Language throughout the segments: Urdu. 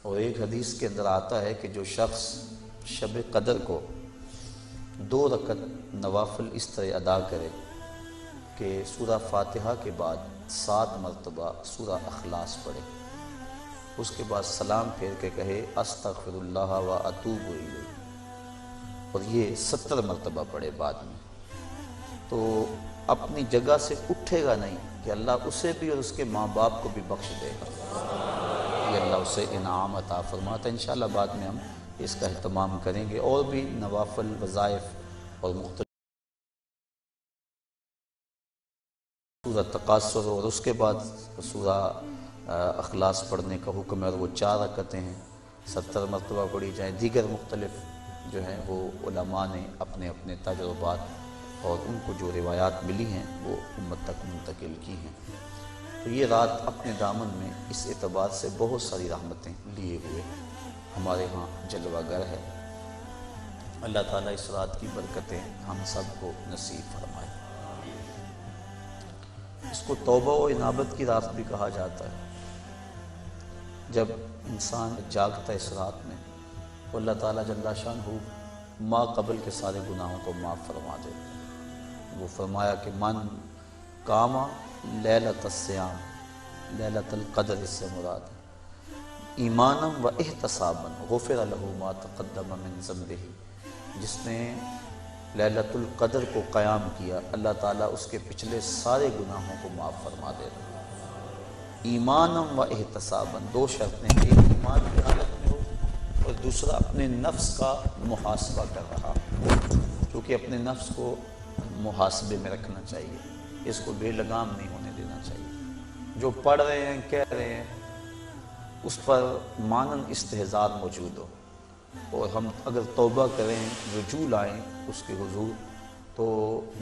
اور ایک حدیث کے اندر آتا ہے کہ جو شخص شب قدر کو 2 رکعت نوافل اس طرح ادا کرے کہ سورہ فاتحہ کے بعد 7 مرتبہ سورہ اخلاص پڑھے، اس کے بعد سلام پھیر کے کہے استغفر اللہ و اتوب الیہ، اور یہ 70 مرتبہ پڑھے بعد میں، تو اپنی جگہ سے اٹھے گا نہیں کہ اللہ اسے بھی اور اس کے ماں باپ کو بھی بخش دے گا، یہ اللہ اسے انعام عطا فرماتا ہے۔ انشاءاللہ بعد میں ہم اس کا اہتمام کریں گے، اور بھی نوافل وظائف اور مختلف سورہ تکاثر، اور اس کے بعد سورہ اخلاص پڑھنے کا حکم ہے، اور وہ 4 رکعتیں ہیں، 70 مرتبہ پڑھی جائیں۔ دیگر مختلف جو ہیں وہ علماء نے اپنے اپنے تجربات اور ان کو جو روایات ملی ہیں وہ امت تک منتقل کی ہیں۔ تو یہ رات اپنے دامن میں اس اعتبار سے بہت ساری رحمتیں لیے ہوئے ہمارے ہاں جلوہ گر ہے۔ اللہ تعالیٰ اس رات کی برکتیں ہم سب کو نصیب فرمائے۔ اس کو توبہ و انابت کی رات بھی کہا جاتا ہے۔ جب انسان جاگتا ہے اس رات میں تو اللہ تعالیٰ جل شانہ ما قبل کے سارے گناہوں کو معاف فرما دیتے ہیں۔ وہ فرمایا کہ من قام لیلۃ الصیام، لیلۃ القدر اس سے مراد ہے، ایمانا و احتسابا غفر لہ ما تقدم من ذنبہ، جس نے لیلۃ القدر کو قیام کیا اللہ تعالیٰ اس کے پچھلے سارے گناہوں کو معاف فرما دیتا ہے۔ ایمانا و احتسابا، 2 شرطیں، ایک ایمان کی حالت میں ہو اور دوسرا اپنے نفس کا محاسبہ کر رہا، کیونکہ اپنے نفس کو محاسبے میں رکھنا چاہیے، اس کو بے لگام نہیں ہونے دینا چاہیے۔ جو پڑھ رہے ہیں کہہ رہے ہیں اس پر مانن استحضار موجود ہو، اور ہم اگر توبہ کریں رجوع لائیں اس کے حضور تو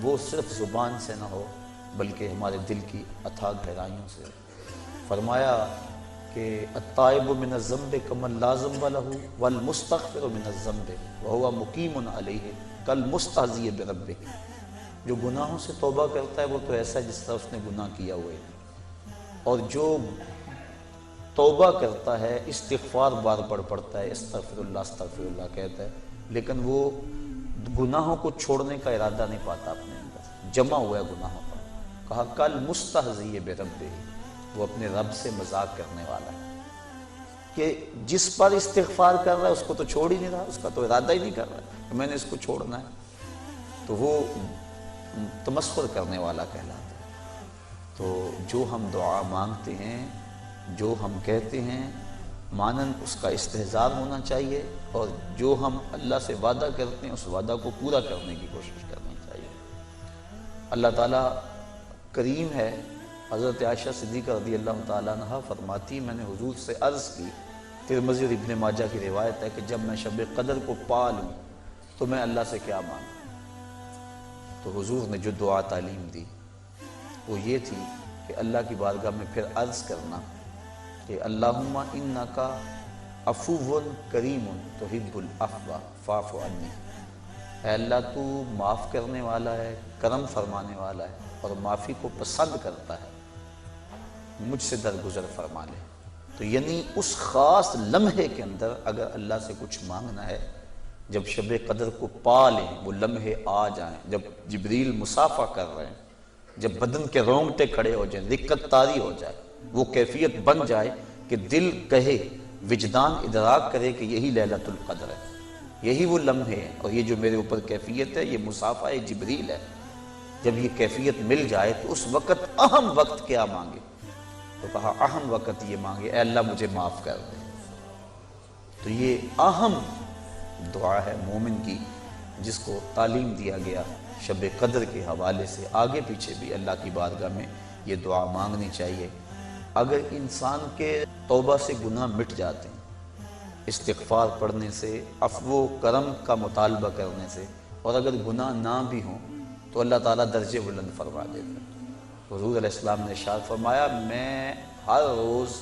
وہ صرف زبان سے نہ ہو بلکہ ہمارے دل کی اتھاہ گہرائیوں سے۔ فرمایا کہ التائب من الذنب کمن لا ذنب لہ والمستغفر من الذنب وہو مقیم علیہ کالمستہزئ بربہ، جو گناہوں سے توبہ کرتا ہے وہ تو ایسا ہے جس طرح اس نے گناہ کیا ہوئے، اور جو توبہ کرتا ہے استغفار بار بار پڑھتا ہے، استغفر اللہ کہتا ہے، لیکن وہ گناہوں کو چھوڑنے کا ارادہ نہیں پاتا اپنے اندر، جمع ہوا ہے گناہوں پر۔ کہا کل مستہزئ بربہ، وہ اپنے رب سے مذاق کرنے والا ہے کہ جس پر استغفار کر رہا ہے اس کو تو چھوڑ ہی نہیں رہا، اس کا تو ارادہ ہی نہیں کر رہا کہ میں نے اس کو چھوڑنا ہے، تو وہ تمسخر کرنے والا کہلاتا ہے۔ تو جو ہم دعا مانگتے ہیں، جو ہم کہتے ہیں، مانن اس کا استحضار ہونا چاہیے، اور جو ہم اللہ سے وعدہ کرتے ہیں اس وعدہ کو پورا کرنے کی کوشش کرنی چاہیے۔ اللہ تعالیٰ کریم ہے۔ حضرت عائشہ صدیقہ رضی اللہ تعالیٰ عنہ فرماتی، میں نے حضور سے عرض کی، ترمذی اور ابن ماجہ کی روایت ہے کہ جب میں شب قدر کو پا لوں تو میں اللہ سے کیا مانگوں؟ تو حضور نے جو دعا تعلیم دی وہ یہ تھی کہ اللہ کی بارگاہ میں پھر عرض کرنا کہ اللہم انکا عفو کریم تحب العفو فاعف عنی، اے اللہ تو معاف کرنے والا ہے، کرم فرمانے والا ہے اور معافی کو پسند کرتا ہے، مجھ سے درگزر فرما لے۔ تو یعنی اس خاص لمحے کے اندر اگر اللہ سے کچھ مانگنا ہے، جب شب قدر کو پا لیں، وہ لمحے آ جائیں، جب جبریل مسافہ کر رہے ہیں، جب بدن کے رونگٹے کھڑے ہو جائیں، رقت طاری ہو جائے، وہ کیفیت بن جائے کہ دل کہے، وجدان ادراک کرے کہ یہی لیلۃ القدر ہے، یہی وہ لمحے ہیں، اور یہ جو میرے اوپر کیفیت ہے یہ مسافہ جبریل ہے۔ جب یہ کیفیت مل جائے تو اس وقت اہم وقت کیا مانگے؟ تو کہا اہم وقت یہ مانگے اے اللہ مجھے معاف کر دے۔ تو یہ اہم دعا ہے مومن کی، جس کو تعلیم دیا گیا شب قدر کے حوالے سے۔ آگے پیچھے بھی اللہ کی بارگاہ میں یہ دعا مانگنی چاہیے۔ اگر انسان کے توبہ سے گناہ مٹ جاتے ہیں استغفار پڑھنے سے، عفو و کرم کا مطالبہ کرنے سے، اور اگر گناہ نہ بھی ہوں تو اللہ تعالیٰ درجے بلند فرما دیتا ہے۔ حضور علیہ السلام نے ارشاد فرمایا، میں ہر روز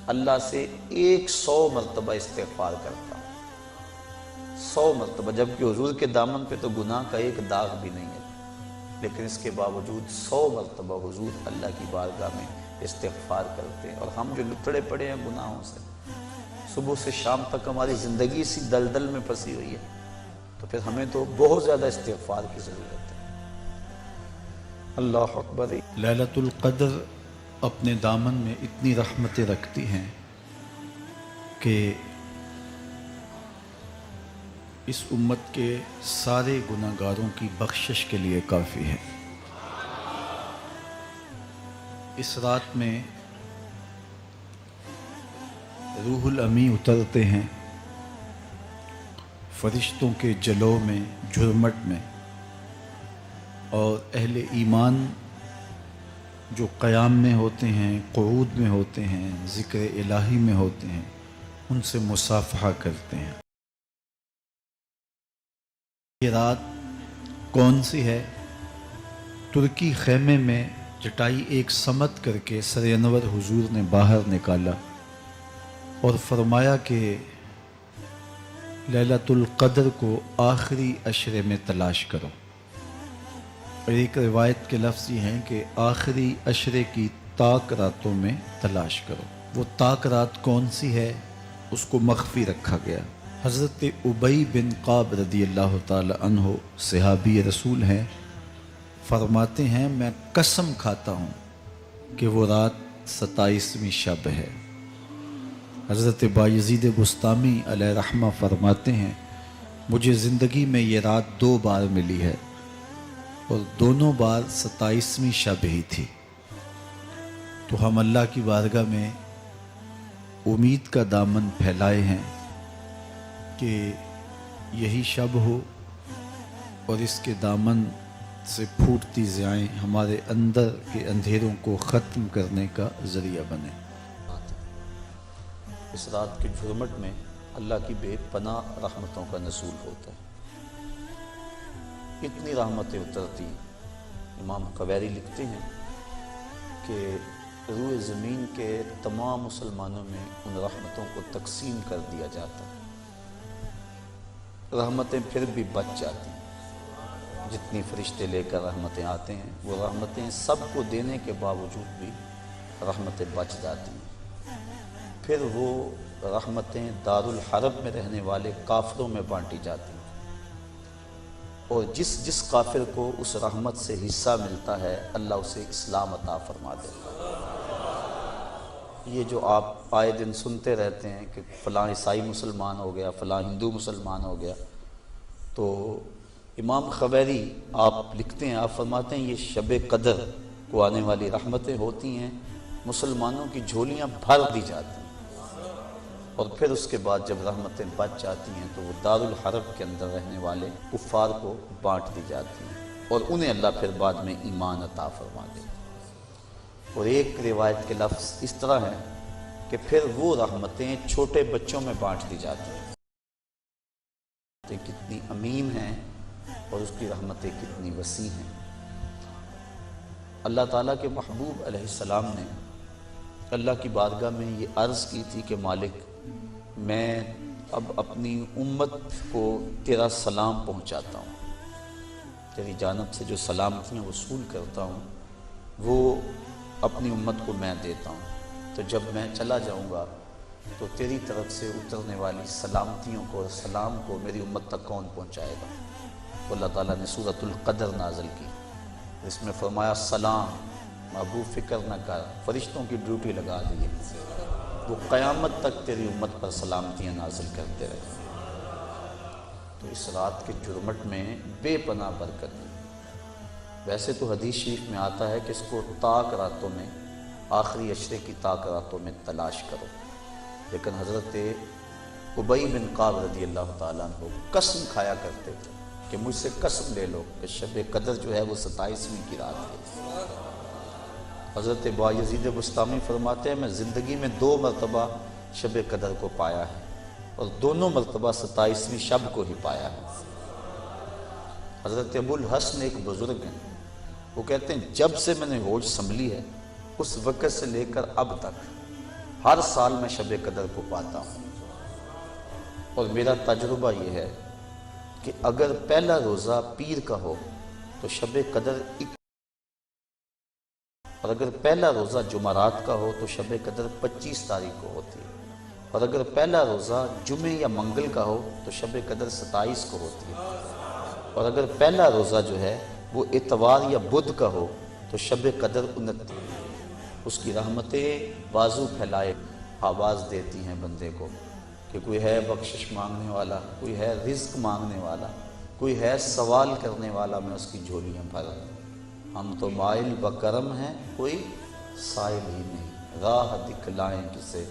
اللہ سے 100 مرتبہ استغفار کرتا ہوں، 100 مرتبہ، جبکہ حضور کے دامن پہ تو گناہ کا ایک داغ بھی نہیں ہے، لیکن اس کے باوجود 100 مرتبہ حضور اللہ کی بارگاہ میں استغفار کرتے ہیں۔ اور ہم جو لتڑے پڑے ہیں گناہوں سے، صبح سے شام تک ہماری زندگی اسی دلدل میں پھنسی ہوئی ہے، تو پھر ہمیں تو بہت زیادہ استغفار کی ضرورت ہے۔ اللہ اکبر۔ لیلۃ القدر اپنے دامن میں اتنی رحمتیں رکھتی ہیں کہ اس امت کے سارے گناہ گاروں کی بخشش کے لیے کافی ہے۔ اس رات میں روح الامی اترتے ہیں فرشتوں کے جلو میں، جھرمٹ میں، اور اہل ایمان جو قیام میں ہوتے ہیں، قعود میں ہوتے ہیں، ذکر الہی میں ہوتے ہیں، ان سے مصافحہ کرتے ہیں۔ یہ رات کون سی ہے؟ ترکی خیمے میں چٹائی ایک سمت کر کے سر انور حضور نے باہر نکالا اور فرمایا کہ لیلۃ القدر کو آخری عشرے میں تلاش کرو۔ اور ایک روایت کے لفظ یہ ہیں کہ آخری عشرے کی تاک راتوں میں تلاش کرو۔ وہ تاک رات کون سی ہے؟ اس کو مخفی رکھا گیا۔ حضرت ابی بن قعب رضی اللہ تعالی عنہ صحابی رسول ہیں، فرماتے ہیں میں قسم کھاتا ہوں کہ وہ رات 27ویں شب ہے۔ حضرت بایزید بسطامی علیہ رحمہ فرماتے ہیں مجھے زندگی میں یہ رات 2 بار ملی ہے اور دونوں بار 27ویں شب ہی تھی۔ تو ہم اللہ کی بارگاہ میں امید کا دامن پھیلائے ہیں کہ یہی شب ہو اور اس کے دامن سے پھوٹتی ضیائیں ہمارے اندر کے اندھیروں کو ختم کرنے کا ذریعہ بنے۔ اس رات کے جھرمٹ میں اللہ کی بے پناہ رحمتوں کا نزول ہوتا ہے، اتنی رحمتیں اترتی ہیں۔ امام قویری لکھتے ہیں کہ روئے زمین کے تمام مسلمانوں میں ان رحمتوں کو تقسیم کر دیا جاتا ہے، رحمتیں پھر بھی بچ جاتی ہیں۔ جتنی فرشتے لے کر رحمتیں آتے ہیں، وہ رحمتیں سب کو دینے کے باوجود بھی رحمتیں بچ جاتی ہیں۔ پھر وہ رحمتیں دارالحرب میں رہنے والے کافروں میں بانٹی جاتی ہیں، اور جس جس کافر کو اس رحمت سے حصہ ملتا ہے اللہ اسے اسلام عطا فرما دیتا ہے۔ یہ جو آپ آئے دن سنتے رہتے ہیں کہ فلاں عیسائی مسلمان ہو گیا، فلاں ہندو مسلمان ہو گیا، تو امام قویری آپ لکھتے ہیں، آپ فرماتے ہیں یہ شب قدر کو آنے والی رحمتیں ہوتی ہیں، مسلمانوں کی جھولیاں بھر دی جاتی ہیں، اور پھر اس کے بعد جب رحمتیں بچ جاتی ہیں تو وہ دارالحرب کے اندر رہنے والے کفار کو بانٹ دی جاتی ہیں، اور انہیں اللہ پھر بعد میں ایمان عطا فرما دیتا ہے۔ اور ایک روایت کے لفظ اس طرح ہے کہ پھر وہ رحمتیں چھوٹے بچوں میں بانٹ دی جاتی ہیں۔ کتنی امین ہیں اور اس کی رحمتیں کتنی وسیع ہیں۔ اللہ تعالیٰ کے محبوب علیہ السلام نے اللہ کی بارگاہ میں یہ عرض کی تھی کہ مالک میں اب اپنی امت کو تیرا سلام پہنچاتا ہوں، تیری جانب سے جو سلامتیاں وصول کرتا ہوں وہ اپنی امت کو میں دیتا ہوں، تو جب میں چلا جاؤں گا تو تیری طرف سے اترنے والی سلامتیوں کو اور سلام کو میری امت تک کون پہنچائے گا؟ تو اللہ تعالیٰ نے سورۃ القدر نازل کی، اس میں فرمایا سلام محبوب فکر نہ کر، فرشتوں کی ڈیوٹی لگا دی، وہ قیامت تک تیری امت پر سلامتیاں نازل کرتے رہے۔ تو اس رات کے جرمٹ میں بے پناہ برکت ہے۔ ویسے تو حدیث شریف میں آتا ہے کہ اس کو تاک راتوں میں، آخری عشرے کی تاک راتوں میں تلاش کرو، لیکن حضرت ابی بن قعب رضی اللہ تعالیٰ عنہ قسم کھایا کرتے تھے کہ مجھ سے قسم لے لو کہ شب قدر جو ہے وہ 27ویں کی رات ہے۔ حضرت بایزید بسطامی فرماتے ہیں میں زندگی میں 2 مرتبہ شب قدر کو پایا ہے، اور دونوں مرتبہ 27ویں شب کو ہی پایا ہے۔ حضرت ابو الحسن ایک بزرگ ہیں، وہ کہتے ہیں جب سے میں نے ہوش سنبھلی ہے اس وقت سے لے کر اب تک ہر سال میں شب قدر کو پاتا ہوں، اور میرا تجربہ یہ ہے کہ اگر پہلا روزہ پیر کا ہو تو شب قدر، اور اگر پہلا روزہ جمعرات کا ہو تو شب قدر 25 تاریخ کو ہوتی ہے، اور اگر پہلا روزہ جمعے یا منگل کا ہو تو شب قدر 27 کو ہوتی ہے، اور اگر پہلا روزہ جو ہے وہ اتوار یا بدھ کا ہو تو شب قدر 29۔ اس کی رحمتیں بازو پھیلائے آواز دیتی ہیں بندے کو کہ کوئی ہے بخشش مانگنے والا، کوئی ہے رزق مانگنے والا، کوئی ہے سوال کرنے والا، میں اس کی جھولیاں بھر دوں۔ ہم تو مائل بکرم ہیں، کوئی سائل ہی نہیں، راہ دکھلائیں کسے،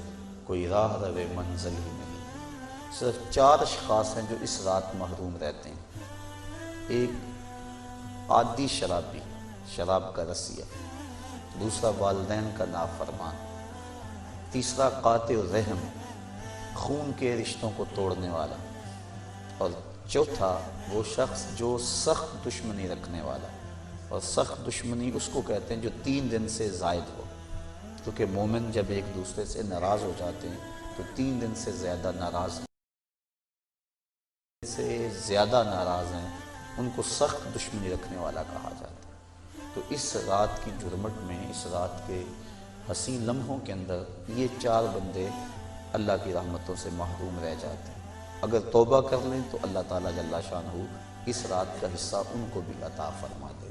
کوئی راہ روے منزل ہی نہیں۔ صرف 4 اشخاص ہیں جو اس رات محروم رہتے ہیں۔ ایک عادی شرابی، شراب کا رسیہ، دوسرا والدین کا نافرمان، تیسرا قاطع الرحم، خون کے رشتوں کو توڑنے والا، اور چوتھا وہ شخص جو سخت دشمنی رکھنے والا۔ اور سخت دشمنی اس کو کہتے ہیں جو 3 دن سے زائد ہو، کیونکہ مومن جب ایک دوسرے سے ناراض ہو جاتے ہیں تو 3 دن سے زیادہ ناراض ہیں، ان کو سخت دشمنی رکھنے والا کہا جاتا ہے۔ تو اس رات کی جرمٹ میں، اس رات کے حسین لمحوں کے اندر یہ 4 بندے اللہ کی رحمتوں سے محروم رہ جاتے ہیں۔ اگر توبہ کر لیں تو اللہ تعالیٰ جل شانہ اس رات کا حصہ ان کو بھی عطا فرما دے۔